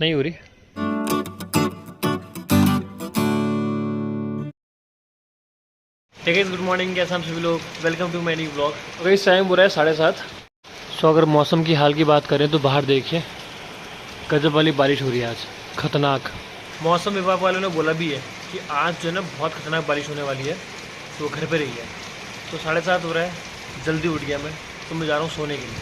नहीं हो रही। ठीक है, गुड मॉर्निंग, कैसे हम सभी लोग, welcome to my new blog. अगर इस टाइम हो रहा है 7:30। सो अगर मौसम की हाल की बात करें तो बाहर देखिए गजब वाली बारिश हो रही है आज, खतरनाक। मौसम विभाग वालों ने बोला भी है कि आज जो है ना बहुत खतरनाक बारिश होने वाली है, तो घर पे रही है। तो 7:30 हो रहा है, जल्दी उठ गया मैं, तो मैं जा रहा हूँ सोने के लिए।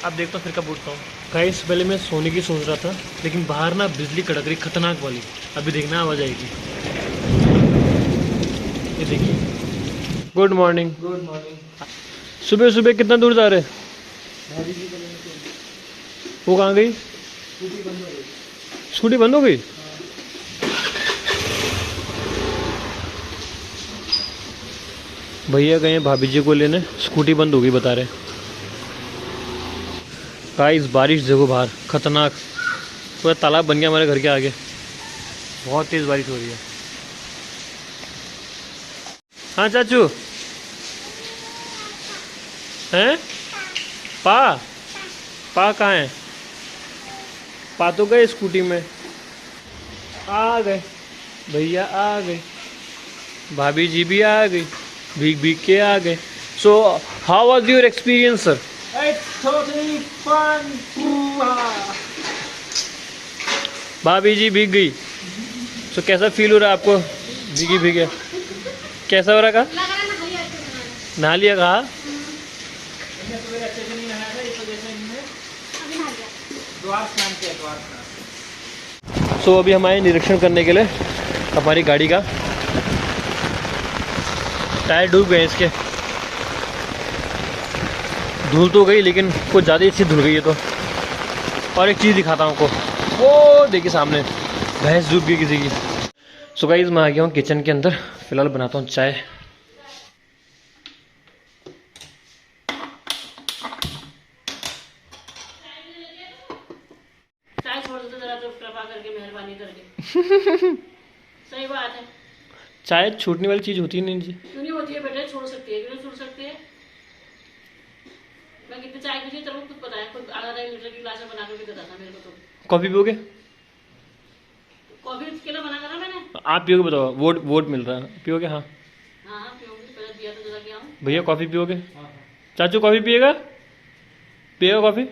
अब देखता हूँ फिर कब उठता हूँ। गाइस पहले मैं सोने की सोच रहा था, लेकिन बाहर ना बिजली कड़क रही खतरनाक वाली। अभी देखना आवाज़ आएगी। ये देखिए। Good morning. Good morning. सुबह सुबह कितना दूर जा रहे? वो कहाँ गई? स्कूटी बंद हो गई। भैया गए भाभी जी को लेने, स्कूटी बंद हो गई बता रहे। गाइस बारिश देखो बाहर, खतरनाक। पूरा तालाब बन गया हमारे घर के आगे, बहुत तेज़ बारिश हो रही है। हाँ चाचू हैं? पा कहाँ है? पा तो गए स्कूटी में। आ गए भैया, आ गए भाभी जी भी आ गई, भीग भीग के आ गए। So how was your experience sir? भाभी जी भीग गई। सो कैसा फील हो रहा है आपको भीगी भीगे? कैसा हो रहा कहा? नहा लिया कहा? सो अभी हम आए निरीक्षण करने के लिए हमारी गाड़ी का। टायर डूब गए इसके, धूल तो गई लेकिन कुछ ज़्यादा अच्छी धुल गई है। तो और एक चीज़ दिखाता हूँ आपको, वो देखिए सामने भैंस डूब गई किसी की। सो गाइस मैं आ गया हूँ किचन के अंदर, फिलहाल बनाता हूँ चाय। चाय छोड़ दो जरा, तो कृपा करके, मेहरबानी करके। सही बात है। चाय छूटने वाली चीज़ होती है नहीं जी। क्यों नहीं होती है बेटा? छोड़ सकती है, क्यों नहीं छोड़ सकती है? मैं कितनी चाय पीती तेरे को खुद पता है, खुद आधा लीटर की गिलास में बना कर भी देता था मेरे को। तो कॉफ़ी पियोगे? कॉफी के लिए बना करा मैंने। आप पियोगे बताओ, वोट मिल रहा है, पियोगे? हाँ हाँ हाँ पीऊंगी, पहले दिया तो जरा क्या हूँ। भैया कॉफ़ी पियोगे? चाचू कॉफ़ी पिएगा? पिएगा कॉफ़ी?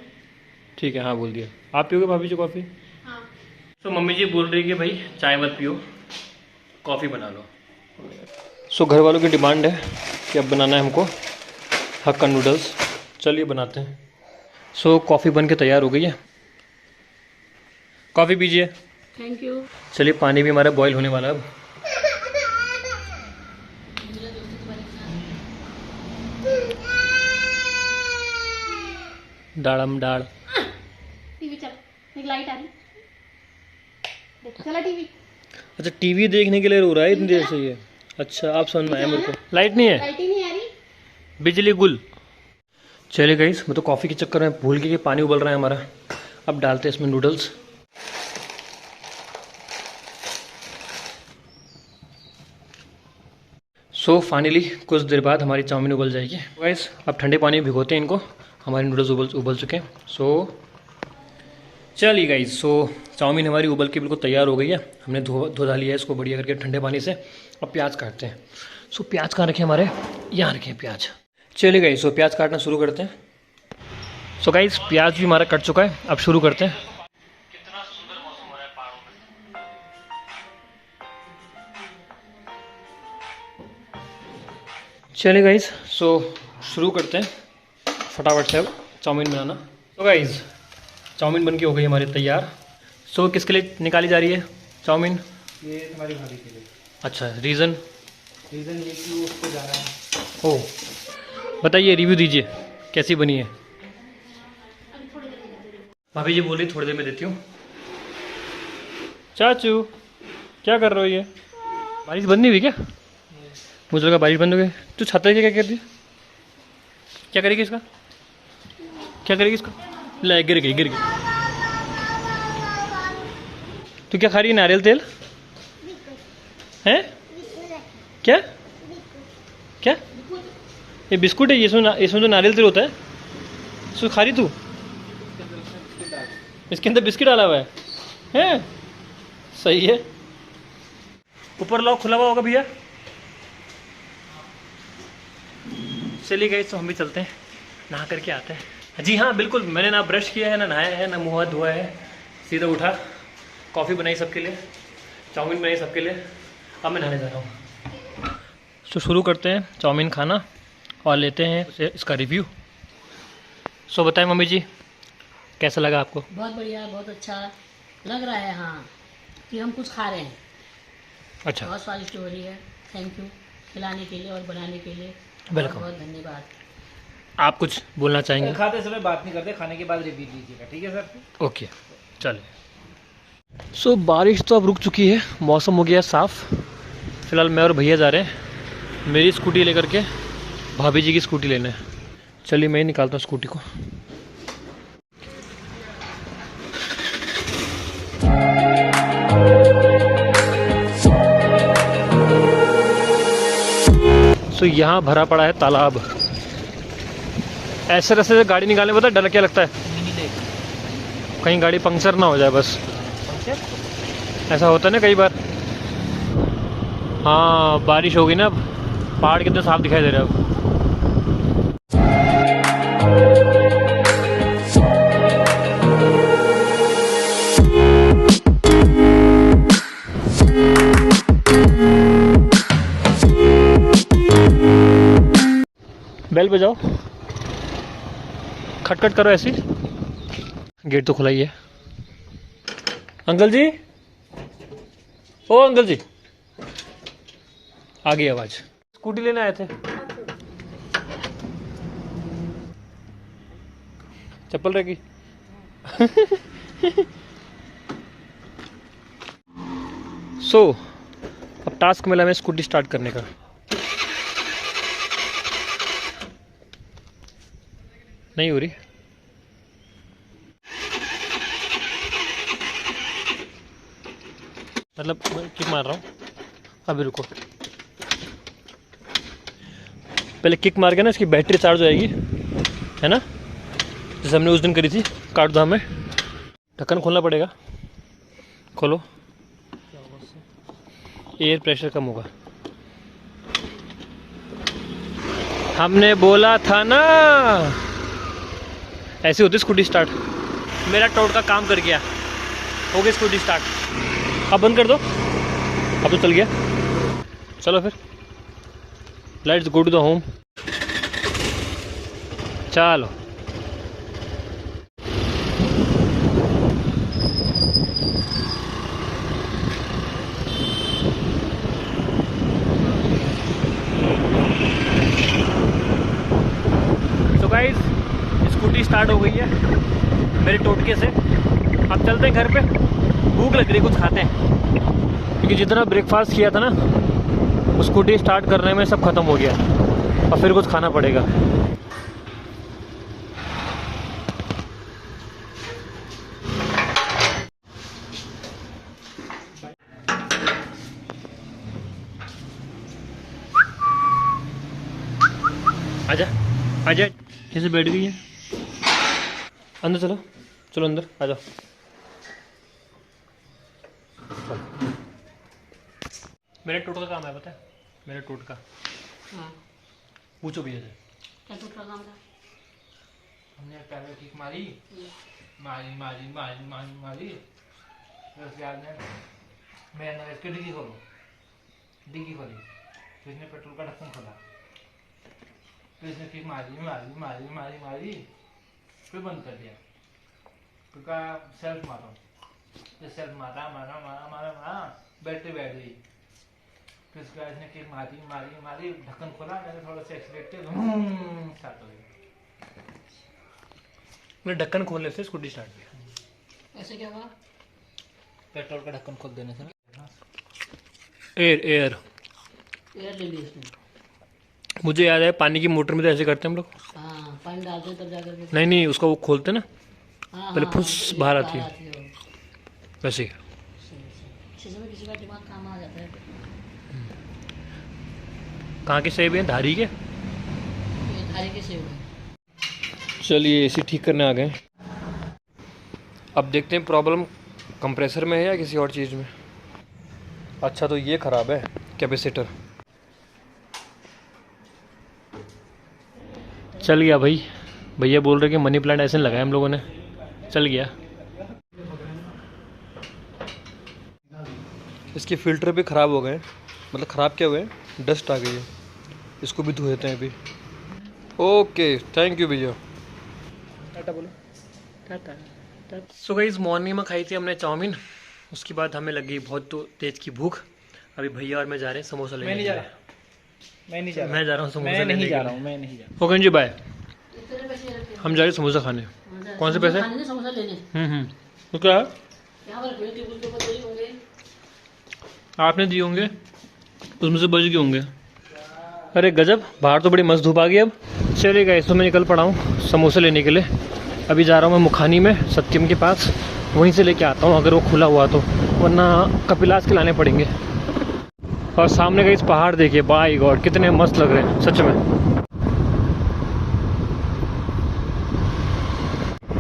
ठीक है, हाँ बोल दिया। आप पियोगे भाभी जी कॉफ़ी? हाँ। तो मम्मी जी बोल रही है कि भाई चाय मत पियो, कॉफ़ी बना लो। सो घर वालों की डिमांड है कि अब बनाना है हमको हक्का नूडल्स। चलिए बनाते हैं। सो कॉफ़ी बन के तैयार हो गई है, कॉफ़ी पीजिए। Thank you. चलिए पानी भी हमारा बॉईल होने वाला है अब। डाड़म डाड़। टीवी चल, एक लाइट आ रही, देख चला टीवी। अच्छा टीवी देखने के लिए रो रहा है इतनी देर से ये? अच्छा आप समझ में आया मेरे को। लाइट नहीं है, लाइट ही नहीं आ रही। बिजली गुल। चलिए गाइस, मैं तो कॉफ़ी के चक्कर में भूल गया कि पानी उबल रहा है हमारा। अब डालते हैं इसमें नूडल्स। सो फाइनली कुछ देर बाद हमारी चाउमीन उबल जाएगी। गाइस अब ठंडे पानी में भिगोते हैं इनको, हमारे नूडल्स उबल चुके हैं। सो चलिए गाइस, सो चाउमीन हमारी उबल के बिल्कुल तैयार हो गई है। हमने धो धा लिया है इसको बढ़िया करके ठंडे पानी से। अब प्याज काटते हैं। सो प्याज कहाँ रखे हमारे? यहाँ रखे हैं प्याज। चलिए गाइस, सो प्याज काटना शुरू करते हैं। सो गाइस प्याज भी हमारा कट चुका है, अब शुरू करते हैं। कितना सुंदर मौसम हो रहा है पहाड़ों में। चलिए गाइस, सो शुरू करते हैं फटाफट से अब चाउमीन बनाना। तो गाइस चाउमीन बन के हो गई हमारी तैयार। सो किसके लिए निकाली जा रही है चाउमीन? ये तुम्हारी भाभी के लिए। अच्छा रीज़न ये कि वो उसको जा रहा है। ओह बताइए, रिव्यू दीजिए कैसी बनी है। भाभी जी बोल रही थोड़ी देर में देती हूँ। चाचू क्या कर रहे हो? ये बारिश बंद नहीं हुई क्या? मुझे लगा बारिश बंद हो गई। तू छाता के क्या कर दिया? क्या करेगी इसका? क्या करेगी इसका? ले गिर गई गिर गई। तू क्या खा रही है? नारियल तेल है क्या? क्या ये बिस्कुट है? ये इसमें तो नारियल तेल होता है। इसको खा रही तू? इसके अंदर बिस्किट डाला हुआ है। हैं? सही है। ऊपर लॉक खुला हुआ होगा भैया। चलिए गए तो हम भी चलते हैं, नहा करके आते हैं। जी हाँ बिल्कुल, मैंने ना ब्रश किया है, ना नहाया है, ना मुँह हाथ धोया है, सीधा उठा, कॉफ़ी बनाई सबके लिए, चाउमीन बनाई सबके लिए, अब मैं नहाने जा रहा हूँ। तो शुरू करते हैं चाउमीन खाना और लेते हैं इसका रिव्यू। सो बताएं मम्मी जी, कैसा लगा आपको? बहुत बढ़िया, बहुत अच्छा लग रहा है। हाँ, कि हम कुछ खा रहे हैं। अच्छा, बहुत स्वादिष्ट हो रही है। थैंक यू खिलाने के लिए और बनाने के लिए। वेलकम। बहुत धन्यवाद। आप कुछ बोलना चाहेंगे? खाते समय बात नहीं करते, खाने के बाद रिव्यू दीजिएगा, ठीक है सर? ओके चलिए। सो बारिश तो अब रुक चुकी है, मौसम हो गया साफ़। फ़िलहाल मैं और भैया जा रहे हैं मेरी स्कूटी लेकर के भाभी जी की स्कूटी लेने। चलिए मैं ही निकालता हूँ स्कूटी को। सो यहाँ भरा पड़ा है तालाब। ऐसे रास्ते से गाड़ी निकालने पता है डर क्या लगता है, कहीं गाड़ी पंक्चर ना हो जाए बस। ऐसा होता है ना कई बार। हाँ बारिश होगी ना, पहाड़ कितने साफ दिखाई दे रहे हैं अब। बेल बजाओ, खटखट करो ऐसी। गेट तो खुला ही है। अंकल जी, ओ अंकल जी, आ गई आवाज। स्कूटी लेने आए थे। चप्पल रहेगी। सो अब टास्क मिला हमें स्कूटी स्टार्ट करने का। नहीं हो रही। मतलब किक मार रहा हूँ, अभी रुको। पहले किक मार के ना इसकी बैटरी चार्ज हो जाएगी, है ना, जैसे हमने उस दिन करी थी काट धाम में। ढक्कन खोलना पड़ेगा, खोलो, एयर प्रेशर कम होगा। हमने बोला था ना, ऐसी होती स्कूटी स्टार्ट। मेरा टोटका काम कर गया, हो गई स्कूटी स्टार्ट। अब बंद कर दो, अब तो चल गया। चलो फिर let's go to the home. चलो तो गाइस स्कूटी स्टार्ट हो गई है मेरे टोटके से। अब चलते हैं घर पे, भूख लग रही है, कुछ खाते हैं। क्योंकि जितना ब्रेकफास्ट किया था ना, वो स्कूटी स्टार्ट करने में सब खत्म हो गया, और फिर कुछ खाना पड़ेगा। आजा आजा, कैसे बैठ गई है? अंदर चलो, चलो अंदर आ जाओ। मेरे टोटका काम है पता है, मेरे टोटका। हाँ, पूछो भैया से। क्या टूटा काम था? हमने पहले किक मारी, मारी मारी मारी मारी मारी, फिर उसके बाद में मैंने इसकी डिग्गी खोलो, डिग्गी खोली, फिर इसने पेट्रोल का ढक्कन खोला, फिर इसने किक मारी मारी मारी मारी मारी, फिर बंद कर दिया। फिर का सेल्फ मारो, फिर सेल्फ मारा मारा मारा मारा मारा, बैटरी बैठ गई। फिर उसके बाद इसने किक मारी मारी मारी, ढक्कन खोला, मैंने थोड़ा सा एक्सीलेटर किया, स्टार्ट हो गया। मैंने ढक्कन खोलने से स्कूटी स्टार्ट किया। ऐसे क्या हुआ? पेट्रोल का ढक्कन खोल देने से एयर एयर एयर ले ली इसने। मुझे याद है पानी की मोटर में तो ऐसे करते हैं हम लोग। हाँ, पानी डालते हैं तब जाकर के। नहीं नहीं, उसका वो खोलते ना, हाँ, पहले हाँ, फुस हाँ, बाहर आती है, वो। वैसे ही। किसी समय किसी का दिमाग काम आ जाता है। कहाँ के सेब हैं, धारी के? ये धारे के सेब है। चलिए एसी ठीक करने आ गए। अब देखते हैं प्रॉब्लम कंप्रेसर में है या किसी और चीज़ में? अच्छा तो ये ख़राब है कैपेसिटर। चल गया भाई, भैया बोल रहे कि मनी प्लांट ऐसे लगाया हम लोगों ने, चल गया। इसके फ़िल्टर भी ख़राब हो गए, मतलब ख़राब क्या हुए, डस्ट आ गई है, इसको भी धो देते हैं अभी। ओके थैंक यू भैया, टाटा बोलो। टाटा। सो गाइस मॉर्निंग में खाई थी हमने चाउमीन, उसके बाद हमें लगी बहुत तो तेज़ की भूख। अभी भैया और मैं जा रहे हैं समोसा लेने। मैं नहीं जा रहा हूँ समोसा मैं लेने नहीं के जा लिए। रहा हूँ मैं नहीं जा रहा ओके जी बाय। इतने पैसे रखे हम जा रहे हैं समोसा खाने। कौन से पैसे? खाने ने समोसा लेने तो क्या है? यहाँ पर रखे टेबल के ऊपर वही होंगे। आपने दिए होंगे, उसमें से बच गए होंगे। अरे गजब, बाहर तो बड़ी मस्त धूप आ गई। अब चलिए गाइस, तो मैं निकल पड़ा हूँ समोसे लेने के लिए। अभी जा रहा हूँ मैं मुखानी में सत्यम के पास, वहीं से लेके आता हूँ अगर वो खुला हुआ तो, वरना कपिलास के लाने पड़ेंगे। और सामने का इस पहाड़ देखिए, बाय गॉड कितने मस्त लग रहे हैं सच में।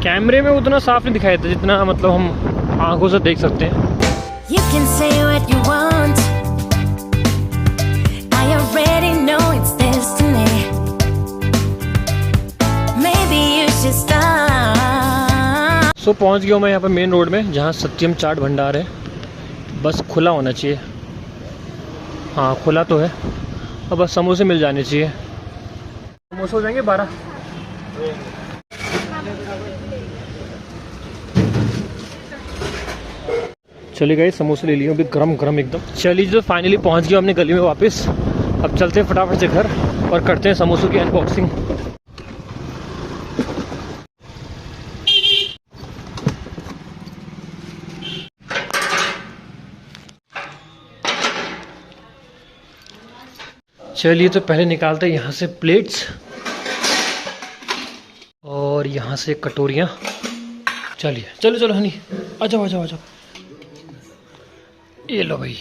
कैमरे में उतना साफ नहीं दिखाई देता जितना मतलब हम आंखों से देख सकते हैं। You can say what you want. I already know it's destiny. Maybe you should start. सो पहुंच गया हूँ मैं यहाँ पर मेन रोड में, जहाँ सत्यम चाट भंडार है। बस खुला होना चाहिए, हाँ खुला तो है। अब बस समोसे मिल जाने चाहिए। समोसे हो जाएंगे 12। चलिए गए, समोसे ले लिए अभी गरम गरम एकदम। चलिए तो फाइनली पहुंच गया अपने गली में वापस। अब चलते हैं फटाफट से घर और करते हैं समोसों की अनबॉक्सिंग। चलिए तो पहले निकालते हैं यहाँ से प्लेट्स और यहाँ से कटोरियाँ। चलिए चलो चलो हनी, आ जाओ आ जाओ आ जाओ। ये लो भाई,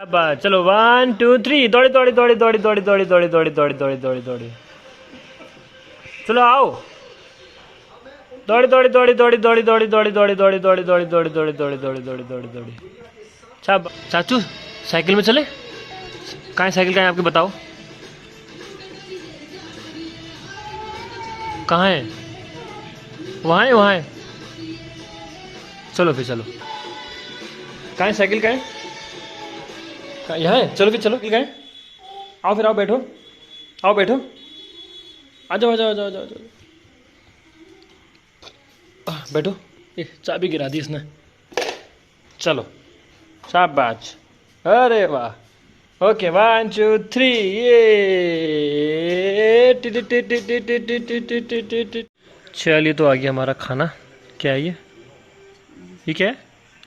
अब चलो 1 2 3 दौड़ी दौड़ी दौड़ी दौड़ी दौड़ी दौड़ी दौड़ी दौड़ी दौड़ी दौड़ी दौड़ी दौड़ी, चलो आओ। दौड़ी दौड़ी दौड़ी दौड़ी दौड़ी दौड़ी दौड़ी दौड़ी दौड़ी दौड़ी दौड़ी दौड़ी दौड़ी दौड़ी दौड़ी दौड़ी दौड़ी दौड़ी। अच्छा चाचू साइकिल में चले? कहाँ है साइकिल, कहाँ है आपके बताओ? कहाँ है? वहाँ है वहाँ है। चलो फिर चलो, कहाँ है साइकिल, कहाँ है? यहाँ है, चलो फिर चलो। कहाँ है? आओ फिर, आओ बैठो, आओ बैठो, आ जाओ आ जाओ आ जाओ आ जाओ। बैठो। चाबी गिरा दी इसने। चलो शाबाश, अरे वाह। ओके 1 2 3 ये। चलिए तो आ गया हमारा खाना। क्या है ये क्या है?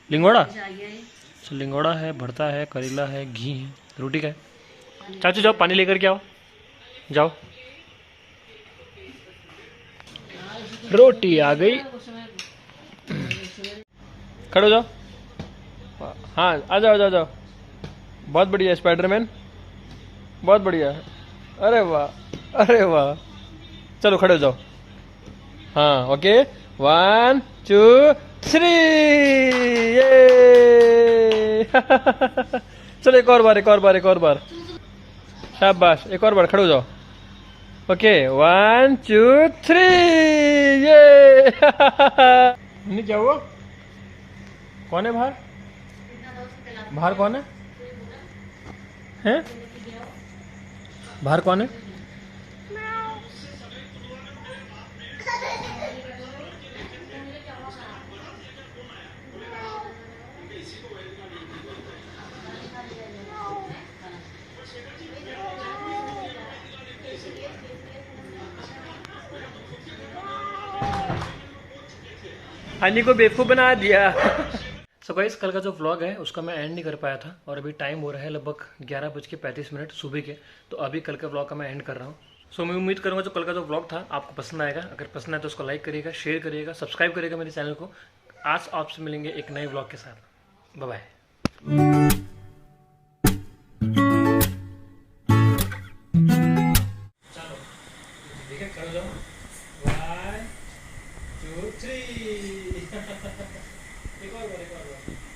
लिंगोड़ा। अच्छा लिंगोड़ा है, भरता है, करेला है, घी है, रोटी का है। चाचू जाओ पानी लेकर के आओ, जाओ। रोटी आ गई, खड़े हो जाओ। हाँ आ जाओ आ जाओ आ जाओ। बहुत बढ़िया स्पाइडरमैन, बहुत बढ़िया। अरे वाह अरे वाह। चलो खड़े हो जाओ। हाँ ओके 1 2 3 ये। चलो एक और बार एक और बार एक और बार। शाबाश, एक और बार, खड़े हो जाओ। ओके 1 2 3 ये। नहीं क्या हुआ? कौन है बाहर? बाहर कौन है? हैं? बाहर कौन है? हनी को बेवकूफ़ बना दिया। सो गाइस कल का जो व्लॉग है उसका मैं एंड नहीं कर पाया था, और अभी टाइम हो रहा है लगभग 11:35 सुबह के। तो अभी कल के व्लॉग का मैं एंड कर रहा हूँ। सो मैं उम्मीद करूँगा जो कल का जो व्लॉग था आपको पसंद आएगा। अगर पसंद आए तो उसको लाइक करिएगा, शेयर करिएगा, सब्सक्राइब करिएगा मेरे चैनल को। आज आपसे मिलेंगे एक नए व्लॉग के साथ। Bye bye. चलो कर जाओ। 2 3 एक और बार